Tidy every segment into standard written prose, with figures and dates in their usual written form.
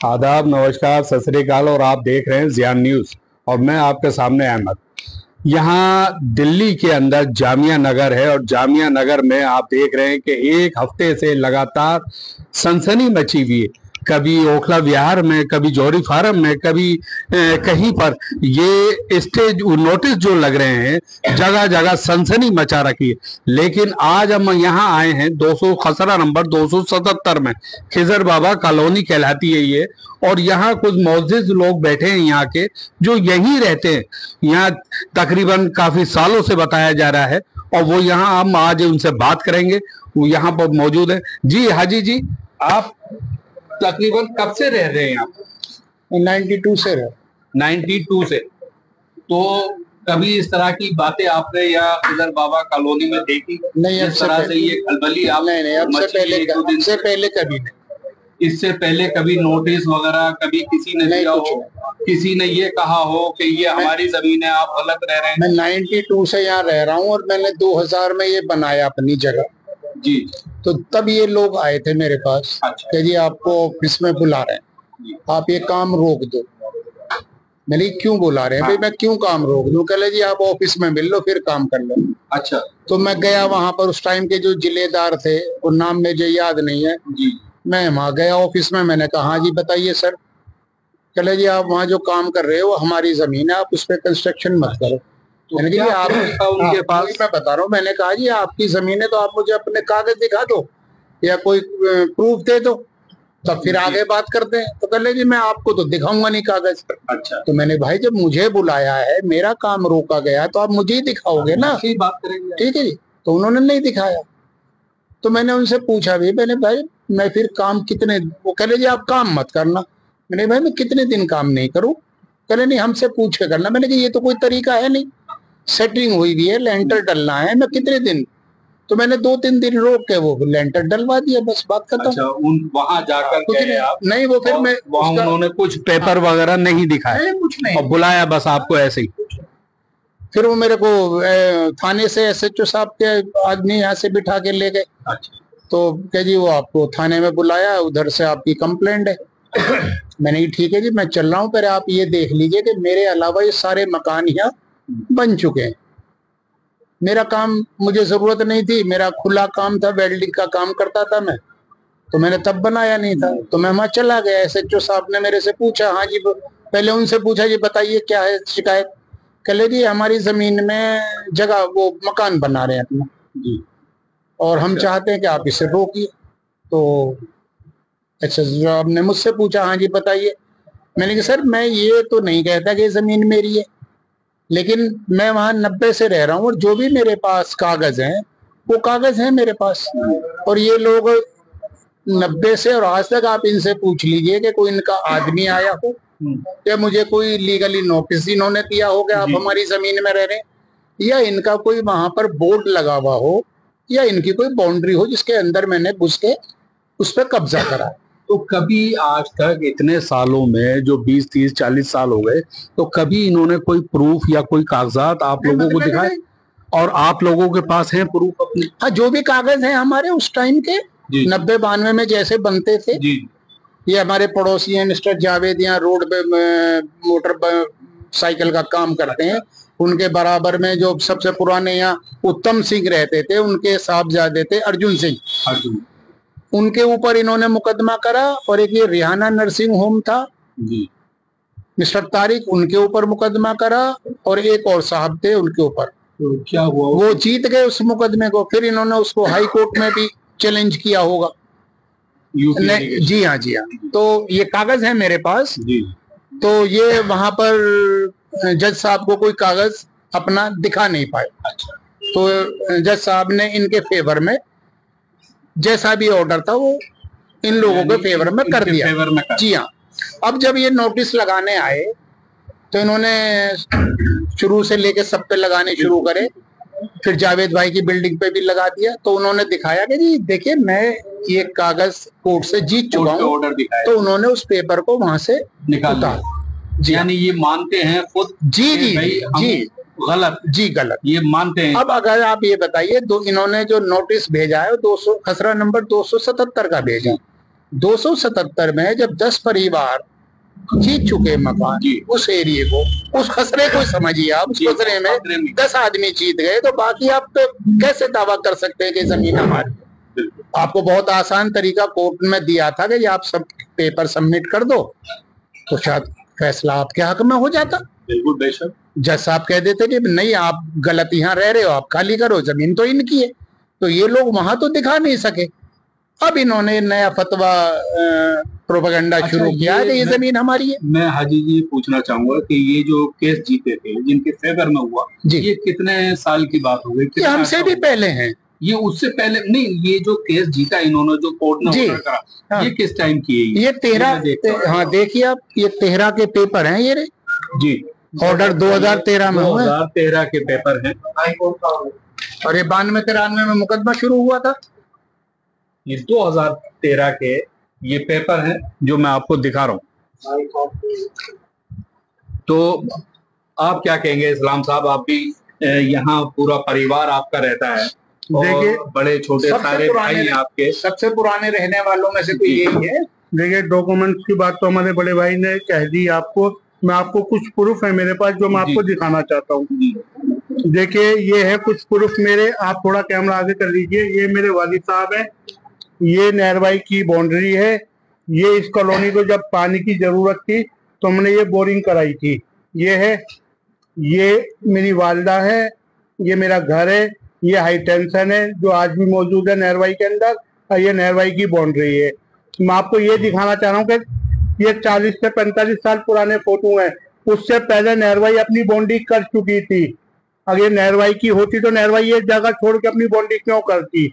आदाब, नमस्कार, सत श्री अकाल। और आप देख रहे हैं ज़ियान न्यूज़ और मैं आपके सामने अहमद। यहाँ दिल्ली के अंदर जामिया नगर है और जामिया नगर में आप देख रहे हैं कि एक हफ्ते से लगातार सनसनी मची हुई है। कभी ओखला विहार में, कभी जौहरी फार्म में, कभी कहीं पर ये स्टेज नोटिस जो लग रहे हैं, जगह जगह सनसनी मचा रखी है। लेकिन आज हम यहाँ आए हैं 200 खसरा नंबर 277 में, खिजर बाबा कॉलोनी कहलाती है ये। और यहाँ कुछ मोअज़्ज़िज़ लोग बैठे हैं यहाँ के, जो यहीं रहते हैं। यहाँ तकरीबन काफी सालों से बताया जा रहा है और वो यहाँ हम आज उनसे बात करेंगे। वो यहाँ पर मौजूद है। जी हाजी जी, आप तकरीबन कब से रह रहे हैं यहाँ? 92 से रहे। 92 से। तो कभी इस तरह की बातें आपने या खिजर बाबा कॉलोनी में देखी? नहीं, इस तरह से ये खलबली आप नहीं, अब से पहले कभी नहीं। इससे पहले कभी नोटिस वगैरह कभी किसी ने दिया हो, किसी ने ये कहा हो कि ये हमारी जमीन है, आप गलत रह रहे हैं? मैं 92 से यहाँ रह रहा हूँ और मैंने 2000 में ये बनाया अपनी जगह जी। तो तब ये लोग आए थे मेरे पास। अच्छा। कि जी आपको ऑफिस में बुला रहे हैं, आप ये काम रोक दो। मैंने क्यों बुला रहे हैं? भाई मैं क्यों काम रोक दूं? कह जी आप ऑफिस में मिल लो फिर काम कर लो। अच्छा। तो मैं गया वहां पर, उस टाइम के जो जिलेदार थे, वो नाम मुझे याद नहीं है जी। मैं वहां गया ऑफिस में, मैंने कहा हाँ जी बताइए सर। चले जी आप वहाँ जो काम कर रहे हो वो हमारी जमीन है, आप उस पर कंस्ट्रक्शन मत करो। तो मैंने कहा आप उनके पास, मैं बता रहा हूँ, मैंने कहा जी आपकी जमीन है तो आप मुझे अपने कागज दिखा दो या कोई प्रूफ दे दो, तब फिर आगे बात करते हैं। तो कह जी मैं आपको तो दिखाऊंगा नहीं कागज। अच्छा। तो मैंने भाई जब मुझे बुलाया है, मेरा काम रोका गया है, तो आप मुझे ही दिखाओगे ना। बात करेंगे, ठीक है जी। तो उन्होंने नहीं दिखाया। तो मैंने उनसे पूछा भी, मैंने भाई मैं फिर काम कितने, वो कह जी आप काम मत करना। मैंने भाई मैं कितने दिन काम नहीं करूं? कह नहीं हमसे पूछ के करना। मैंने कहा ये तो कोई तरीका है नहीं, सेटिंग हुई भी है, लेंटर डलना है, मैं कितने दिन? तो मैंने 2-3 दिन रोक के वो लेंटर डलवा दिया, बस बात खत्म। अच्छा, वहां जाकर कुछ नहीं, वो फिर मैं उन्होंने कुछ पेपर वगैरह नहीं दिखाया? कुछ नहीं, और बुलाया बस आपको ऐसे ही? फिर वो मेरे को थाने से SHO साहब के आदमी यहाँ से बिठा के ले गए। अच्छा। तो क्या जी वो आपको थाने में बुलाया, उधर से आपकी कंप्लेंट है। मैंने ठीक है जी मैं चल रहा हूँ, पर आप ये देख लीजिए कि मेरे अलावा ये सारे मकान यहाँ बन चुके हैं। मेरा काम, मुझे जरूरत नहीं थी, मेरा खुला काम था, वेल्डिंग का काम करता था मैं, तो मैंने तब बनाया नहीं था। तो मैं वहां चला गया, SHO साहब ने मेरे से पूछा, हाँ जी पहले उनसे पूछा जी बताइए क्या है शिकायत। कह जी हमारी जमीन में जगह वो मकान बना रहे हैं अपना जी, और हम चाहते हैं कि आप इसे रोकिए। तो अच्छा साहब ने मुझसे पूछा, हाँ जी बताइए। मैंने कहा सर मैं ये तो नहीं कहता कि जमीन मेरी है, लेकिन मैं वहां 90 से रह रहा हूँ और जो भी मेरे पास कागज हैं वो कागज हैं मेरे पास। और ये लोग 90 से और आज तक आप इनसे पूछ लीजिए कि कोई इनका आदमी आया हो या मुझे कोई लीगली नोटिस इन्होंने दिया हो कि आप हमारी जमीन में रह रहे हैं, या इनका कोई वहां पर बोर्ड लगा हुआ हो, या इनकी कोई बाउंड्री हो जिसके अंदर मैंने घुस के उस पर कब्जा करा। तो कभी आज तक इतने सालों में, जो 20, 30, 40 साल हो गए, तो कभी इन्होंने कोई प्रूफ या कोई कागजात आप लोगों को दिखाए? और आप लोगों के पास है प्रूफ अपने? हाँ, जो भी कागज हैं हमारे उस टाइम के 90-92 में जैसे बनते थे जी। ये हमारे पड़ोसी हैं मिस्टर जावेद, यहाँ रोड पे मोटर साइकिल का काम करते हैं, उनके बराबर में जो सबसे पुराने यहाँ उत्तम सिंह रहते थे, उनके साहबजादे थे अर्जुन सिंह, उनके ऊपर इन्होंने मुकदमा करा। और एक ये रिहाना नर्सिंग होम था जी, मिस्टर तारिक, उनके ऊपर मुकदमा करा। और एक और साहब थे उनके ऊपर। तो क्या हुआ? वो जीत गए उस मुकदमे को, फिर इन्होंने उसको हाई कोर्ट में भी चैलेंज किया होगा। जी हाँ, जी हाँ। तो ये कागज है मेरे पास जी। तो ये वहां पर जज साहब को कोई कागज अपना दिखा नहीं पाए। अच्छा। तो जज साहब ने इनके फेवर में जैसा भी ऑर्डर था वो इन लोगों के फेवर में कर दिया। जी हाँ। अब जब ये नोटिस लगाने आए तो इन्होंने शुरू से लेके सब पे लगाने शुरू करे, फिर जावेद भाई की बिल्डिंग पे भी लगा दिया। तो उन्होंने दिखाया कि जी देखिए मैं ये कागज कोर्ट से जीत चुका हूँ, ऑर्डर दिखाया। तो उन्होंने उस पेपर को वहां से निकाला। यानी ये मानते हैं खुद? जी जी जी, गलत जी, गलत ये मानते हैं। अब अगर आप ये बताइए, इन्होंने जो नोटिस भेजा है 200 खसरा नंबर 277 का भेजा, 277 में जब 10 परिवार जीत चुके मकान उस एरिए को, उस खसरे को समझिए आप, उस खसरे में 10 आदमी जीत गए, तो बाकी आप तो कैसे दावा कर सकते हैं कि जमीन हमारी है? आपको बहुत आसान तरीका कोर्ट में दिया था कि आप सब पेपर सबमिट कर दो, तो शायद फैसला आपके हक में हो जाता। बिल्कुल बेशक। जज साहब कह देते कि नहीं, आप गलत यहाँ रह रहे हो, आप खाली करो, जमीन तो इनकी है। तो ये लोग वहां तो दिखा नहीं सके। अब इन्होंने नया फतवा प्रोपेगेंडा शुरू किया है कि ये जमीन हमारी है। मैं हाजी जी पूछना चाहूंगा कि ये जो केस जीते थे जिनके फेवर में हुआ जी, ये कितने साल की बात हो गई? ये हमसे भी पहले हैं। ये उससे पहले नहीं, ये जो केस जीता इन्होंने, जो कोर्ट ने ऑर्डर करा, हाँ, ये किस टाइम की है? ये 13, हाँ देखिए आप, ये 13 के पेपर हैं ये जी। ऑर्डर 2013 में, 2013 के पेपर हैं, और ये 92-93 में मुकदमा शुरू हुआ था। ये 2013 के ये पेपर हैं जो मैं आपको दिखा रहा हूँ। तो आप क्या कहेंगे इस्लाम साहब? आप भी यहाँ पूरा परिवार आपका रहता है, देखिए बड़े छोटे सारे भाई हैं आपके, सबसे पुराने रहने वालों में से तो यही है। देखिए डॉक्यूमेंट्स की बात तो हमारे बड़े भाई ने कह दी आपको। मैं आपको कुछ प्रूफ है मेरे पास जो मैं आपको दिखाना चाहता हूँ। देखिए ये है कुछ प्रूफ मेरे, आप थोड़ा कैमरा आगे कर लीजिए। ये मेरे वालिद साहब हैं, ये नहरबाई की बाउंड्री है। ये इस कॉलोनी को जब पानी की जरूरत थी तो हमने ये बोरिंग कराई थी। ये है, ये मेरी वालदा है, ये मेरा घर है, ये हाई टेंशन है जो आज भी मौजूद है नहरबाई के अंदर, और ये नहरबाई की बाउंड्री है। मैं आपको ये दिखाना चाह रहा हूँ कि ये 40 से 45 साल पुराने फोटो हैं। उससे पहले नहरबाई अपनी बाउंड्री कर चुकी थी। अगर नहरबाई की होती तो नहरबाई ये जगह छोड़ के अपनी बाउंड्री क्यों करती?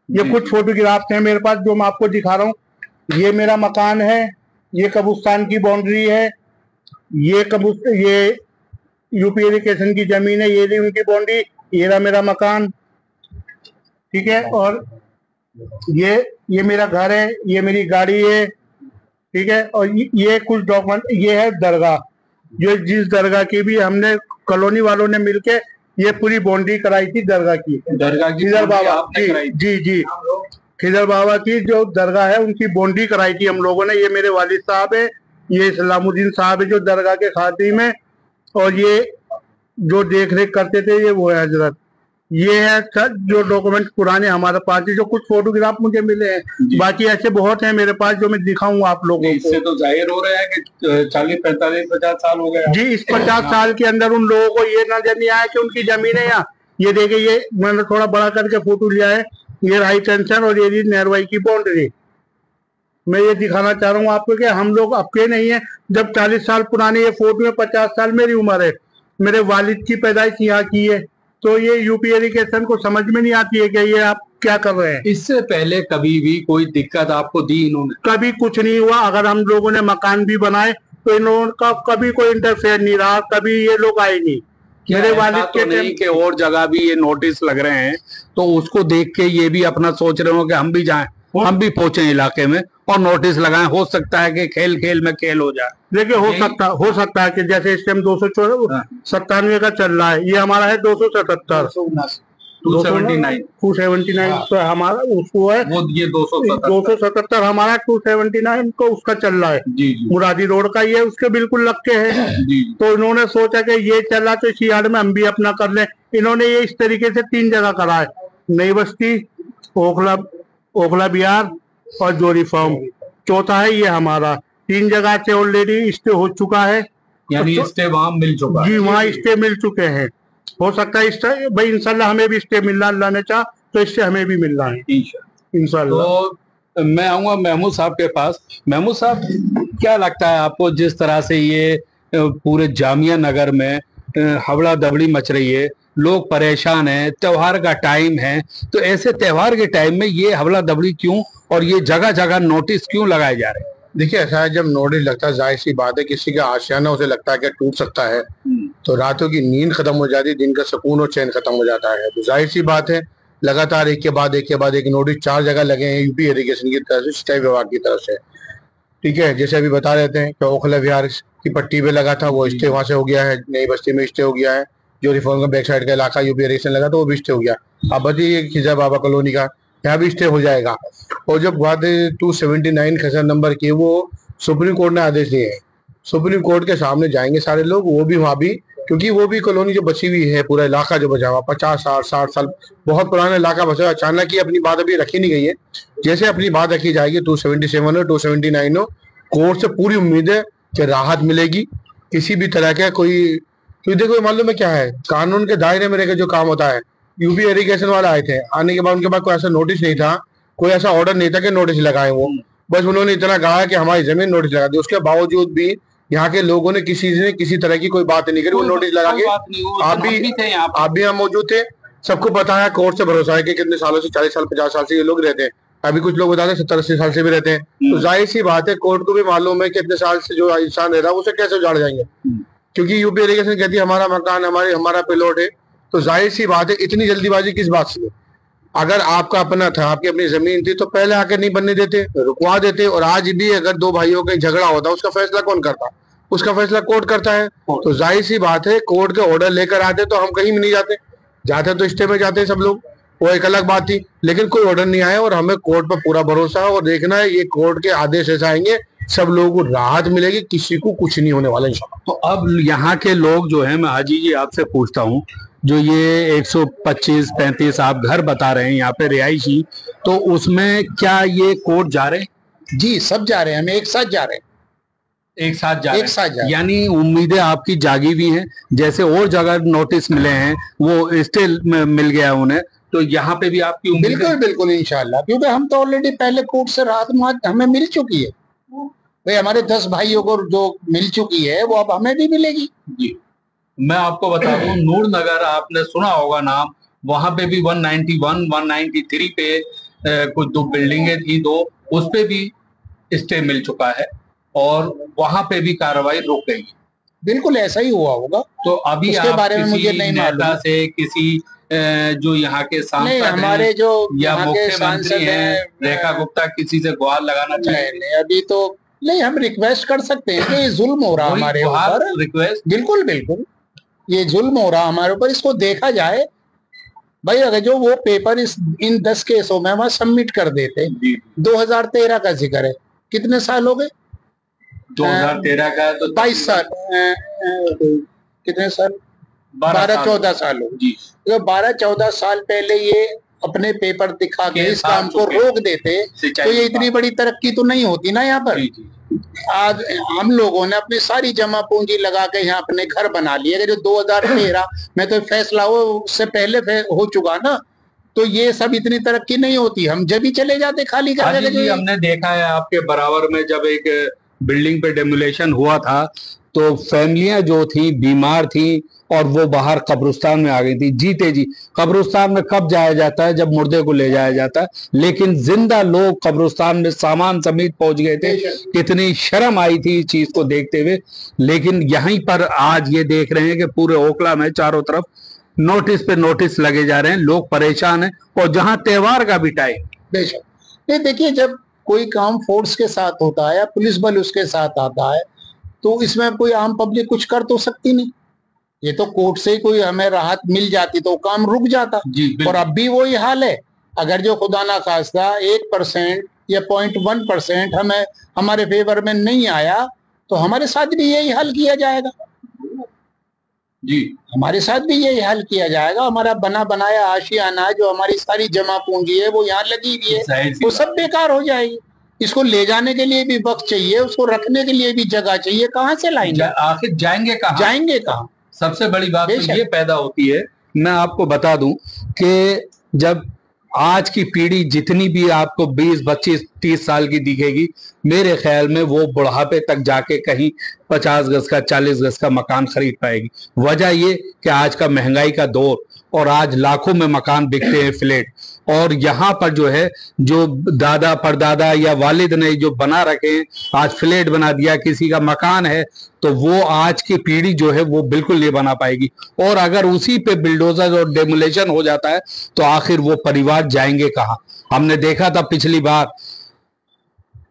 ये कुछ फोटोग्राफ हैं मेरे पास जो मैं आपको दिखा रहा हूँ। ये मेरा मकान है, ये कब्रिस्तान की बाउंड्री है, ये यूपी इरिगेशन की जमीन है, ये नहीं उनकी बाउंड्री, ये रहा मेरा मकान, ठीक है। और ये मेरा घर है, ये मेरी गाड़ी है, ठीक है। और ये कुछ डॉक्यूमेंट, ये है दरगाह, जो जिस दरगाह की भी हमने कॉलोनी वालों ने मिलके ये पूरी बाउंड्री कराई थी दरगाह की खिजर बाबा जी खिजर बाबा की जो दरगाह है उनकी बाउंड्री कराई थी हम लोगों ने। ये मेरे वालिद साहब है, ये इस्लामुद्दीन साहब है जो दरगाह के खातिम है, और ये जो देख रेख करते थे ये वो है हजरत। ये है सर जो डॉक्यूमेंट पुराने हमारे पास है, जो कुछ फोटोग्राफ मुझे मिले हैं। बाकी ऐसे बहुत हैं मेरे पास जो मैं दिखाऊंगा आप लोगों को। इससे तो जाहिर हो रहा है कि 40, 45, 50 साल हो गए जी। इस 50 साल के अंदर उन लोगों को ये नजर नहीं आया कि उनकी जमीन है यहाँ। ये देखिए, ये मैंने थोड़ा बड़ा करके फोटो लिया है, ये हाई टेंशन और ये नहरबाई की बाउंड्री। मैं ये दिखाना चाह रहा हूँ आपको कि हम लोग अकेले नहीं है। जब 40 साल पुराने ये फोटो है, 50 साल मेरी उम्र है, मेरे वालिद की पैदाइश यहाँ की है, तो ये यूपी इरिगेशन को समझ में नहीं आती है कि ये आप क्या कर रहे हैं। इससे पहले कभी भी कोई दिक्कत आपको दी इन्होंने? कभी कुछ नहीं हुआ। अगर हम लोगों ने मकान भी बनाए तो इन लोगों का कभी कोई इंटरफेयर नहीं रहा, कभी ये लोग आए नहीं। मेरे वालिद के नहीं कि और जगह भी ये नोटिस लग रहे हैं तो उसको देख के ये भी अपना सोच रहे हो कि हम भी जाएं, हम भी पहुंचे इलाके में और नोटिस लगाएं। हो सकता है कि खेल खेल में खेल हो जाए। देखिए हो सकता है कि जैसे इस टाइम 297 का चल रहा है, ये हमारा है 277 279 तो हमारा उसको है वो ये 277 हमारा 279 को उसका चल रहा है जी। मुरादी रोड का, ये उसके बिल्कुल लग के है जी। तो इन्होंने सोचा कि ये चला तो इसी यार्ड में हम भी अपना कर लें। इन्होंने ये इस तरीके से 3 जगह करा है, नई बस्ती, ओखला बिहार और जोरी फार्म। चौथा है ये हमारा। 3 जगह से ऑलरेडी स्टे हो चुका है, यानी स्टे वहां मिल चुका जी, वहाँ स्टे मिल चुके हैं। हो सकता है स्टे भाई इंशाल्लाह हमें भी स्टे मिलना, अल्लाह ने चाहा तो इससे हमें भी मिलना है इंशाल्लाह। तो मैं आऊंगा महमूद साहब के पास। महमूद साहब, क्या लगता है आपको जिस तरह से ये पूरे जामिया नगर में हवड़ा दबड़ी मच रही है, लोग परेशान हैं, त्योहार का टाइम है, तो ऐसे त्योहार के टाइम में ये हवला दबड़ी क्यों और ये जगह जगह नोटिस क्यों लगाए जा रहे हैं? देखिए ऐसा है, जब नोटिस लगता है जाहिर सी बात है किसी का आशियाना उसे लगता है कि टूट सकता है, तो रातों की नींद खत्म हो जाती है, दिन का सुकून और चैन खत्म हो जाता है। तो जाहिर सी बात है लगातार एक के बाद एक नोटिस 4 जगह लगे हैं यूपी इरिगेशन की तरफ से, सिंचाई विभाग की तरफ से, ठीक है। जैसे अभी बता रहते हैं कि ओखला विहार की पट्टी पे लगा था, वो स्टे वहां से हो गया है, नई बस्ती में स्टे हो गया है, जो रिफॉर्म का बैक साइड का इलाका यूपी इरिगेशन लगा तो वो भी स्टे हो गया। अब बताइए खिजा बाबा कॉलोनी का यहाँ भी स्टे हो जाएगा। और जब बात 279 खसर नंबर की, वो सुप्रीम कोर्ट ने आदेश दिए हैं, सुप्रीम कोर्ट के सामने जाएंगे सारे लोग, वो भी वहाँ भी, क्योंकि वो भी कॉलोनी जो बची हुई है, पूरा इलाका जो बचा हुआ 50 60 60 साल बहुत पुराना इलाका बचा हुआ, अचानक ही अपनी बात अभी रखी नहीं गई है। जैसे अपनी बात रखी जाएगी 277 हो 279 हो, कोर्ट से पूरी उम्मीद है कि राहत मिलेगी किसी भी तरह का कोई। तो देखो मालूम है क्या है, कानून के दायरे में रहकर जो काम होता है। यूपी इरिगेशन वाले आए थे, आने के बाद उनके पास कोई ऐसा नोटिस नहीं था, कोई ऐसा ऑर्डर नहीं था कि नोटिस लगाए, वो बस उन्होंने इतना कहा कि हमारी जमीन नोटिस लगा दी। उसके बावजूद भी यहाँ के लोगों ने किसी तरह की कोई बात नहीं करी, वो नोटिस लगा के। आप भी यहाँ मौजूद थे, सबको पता है, कोर्ट से भरोसा है कि कितने सालों से 40 साल 50 साल से ये लोग रहते हैं। अभी कुछ लोग बताते हैं 70 80 साल से भी रहते हैं। तो जाहिर सी बात है, कोर्ट को भी मालूम है कि इतने साल से जो इंसान रह रहा है उसे कैसे उजाड़ जाएंगे, क्योंकि यूपी इरिगेशन कहती है हमारा मकान हमारा प्लॉट है। तो जाहिर सी बात है, इतनी जल्दीबाजी किस बात से? अगर आपका अपना था, आपकी अपनी जमीन थी, तो पहले आके नहीं बनने देते, रुकवा देते। और आज भी अगर दो भाइयों का झगड़ा होता है, उसका फैसला कौन करता? उसका फैसला कोर्ट करता है। तो जाहिर सी बात है, कोर्ट के ऑर्डर लेकर आते तो हम कहीं भी नहीं जाते तो स्टे में जाते सब लोग, वो एक अलग बात थी। लेकिन कोई ऑर्डर नहीं आया और हमें कोर्ट पर पूरा भरोसा है, और देखना है ये कोर्ट के आदेश ऐसे आएंगे, सब लोगों को राहत मिलेगी, किसी को कुछ नहीं होने वाला इंशाल्लाह। तो अब यहाँ के लोग जो है, मैं हाजी जी आपसे पूछता हूँ, जो ये 125-35 आप घर बता रहे हैं यहाँ पे रिहायशी, तो उसमें क्या ये कोर्ट जा रहे हैं? जी सब जा रहे हैं, हम एक साथ जा रहे हैं। एक साथ जा एक साथ जा रहे हैं। यानी उम्मीदें आपकी जागी हुई हैं, जैसे और जगह नोटिस मिले हैं, वो स्टे मिल गया उन्हें, तो यहाँ पे भी आपकी उम्मीद? बिल्कुल बिल्कुल इंशाल्लाह, क्योंकि हम तो ऑलरेडी पहले कोर्ट से राहत हमें मिल चुकी है भाई, हमारे 10 भाइयों को जो मिल चुकी है वो अब हमें भी मिलेगी। जी मैं आपको बता दूं, नूर नगर आपने सुना होगा नाम, वहां पे भी 191 193 पे कुछ 2 बिल्डिंगें थी, 2 उस पे भी स्टे मिल चुका है और वहां पे भी कार्रवाई रुक गई। बिल्कुल ऐसा ही हुआ होगा। तो अभी उसके बारे में मुझे नहीं मालूम से किसी जो यहाँ के सांसद हमारे जो या मुख्यमंत्री हैं रेखा गुप्ता, किसी से गुहार लगाना चाहिए? नहीं अभी तो नहीं, हम रिक्वेस्ट कर सकते हैं कि ये जुल्म हो रहा हमारे ऊपर। रिक्वेस्ट बिल्कुल बिल्कुल, ये जुल्म हो रहा हमारे ऊपर, इसको देखा जाए भाई। अगर जो वो पेपर इन 10 केसों में वहां सबमिट कर देते, 2013 का जिक्र है, कितने साल हो गए? 2013 का तो 22 साल, कितने साल? 12-14 साल हो जी। तो 12-14 साल पहले ये अपने पेपर दिखा के इस काम को रोक देते तो ये इतनी बड़ी तरक्की तो नहीं होती ना यहाँ पर। आज हम लोगों ने अपनी सारी जमा पूंजी लगा के यहाँ अपने घर बना लिए। अगर जो 2013 में तो फैसला हो, उससे पहले हो चुका ना, तो ये सब इतनी तरक्की नहीं होती, हम जब ही चले जाते खाली करके। हमने देखा है आपके बराबर में जब एक बिल्डिंग पे डेमोलेशन हुआ था, तो फैमिलियां जो थी बीमार थी और वो बाहर कब्रिस्तान में आ गई थी। जीते जी कब्रिस्तान में कब जाया जाता है? जब मुर्दे को ले जाया जाता है, लेकिन जिंदा लोग कब्रिस्तान में सामान समेत पहुंच गए थे। कितनी शर्म आई थी इस चीज को देखते हुए। लेकिन यहीं पर आज ये देख रहे हैं कि पूरे ओखला में चारों तरफ नोटिस पे नोटिस लगे जा रहे हैं, लोग परेशान हैं, और जहां त्योहार का भी टाइम। बेशक नहीं, देखिए जब कोई काम फोर्स के साथ होता है या पुलिस बल उसके साथ आता है, तो इसमें कोई आम पब्लिक कुछ कर तो सकती नहीं। ये तो कोर्ट से ही कोई हमें राहत मिल जाती तो काम रुक जाता। और अब भी वही हाल है। अगर जो खुदा ना खास्ता 1% या 0.1% हमें हमारे फेवर में नहीं आया, तो हमारे साथ भी यही हल किया जाएगा जी। हमारे साथ भी यही हल किया जाएगा। हमारा बना बनाया आशियाना, जो हमारी सारी जमा पूंजी है वो यहाँ लगी हुई है, वो सब बेकार हो जाएगी। इसको ले जाने के लिए भी वक्त चाहिए, उसको रखने के लिए भी जगह चाहिए। कहाँ से लाएंगे? आखिर जाएंगे कहाँ? जाएंगे कहाँ? सबसे बड़ी बात तो ये पैदा होती है। मैं आपको बता दूं कि जब आज की पीढ़ी जितनी भी आपको 20, 25, 30 साल की दिखेगी, मेरे ख्याल में वो बुढ़ापे तक जाके कहीं 50 गज का 40 गज का मकान खरीद पाएगी। वजह ये कि आज का महंगाई का दौर, और आज लाखों में मकान बिकते हैं फ्लैट, और यहाँ पर जो है जो दादा परदादा या वालिद ने जो बना रखे हैं, आज फ्लैट बना दिया, किसी का मकान है, तो वो आज की पीढ़ी जो है वो बिल्कुल नहीं बना पाएगी। और अगर उसी पे बिल्डोजर और डेमोलेशन हो जाता है तो आखिर वो परिवार जाएंगे कहाँ? हमने देखा था पिछली बार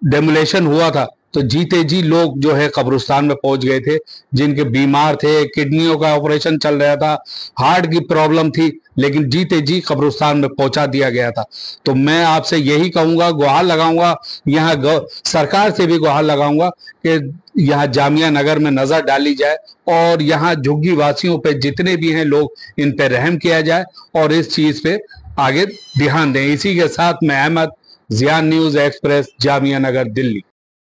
डेमोलेशन हुआ था तो जीते जी लोग जो है कब्रिस्तान में पहुंच गए थे, जिनके बीमार थे, किडनियों का ऑपरेशन चल रहा था, हार्ट की प्रॉब्लम थी, लेकिन जीते जी कब्रिस्तान में पहुंचा दिया गया था। तो मैं आपसे यही कहूंगा, गुहार लगाऊंगा, यहाँ सरकार से भी गुहार लगाऊंगा कि यहाँ जामिया नगर में नजर डाली जाए और यहाँ झुग्गी वासियों पे जितने भी हैं लोग, इन पे रहम किया जाए और इस चीज पे आगे ध्यान दें। इसी के साथ मैं अहमद, ज़ियान न्यूज़ एक्सप्रेस, जामिया नगर, दिल्ली।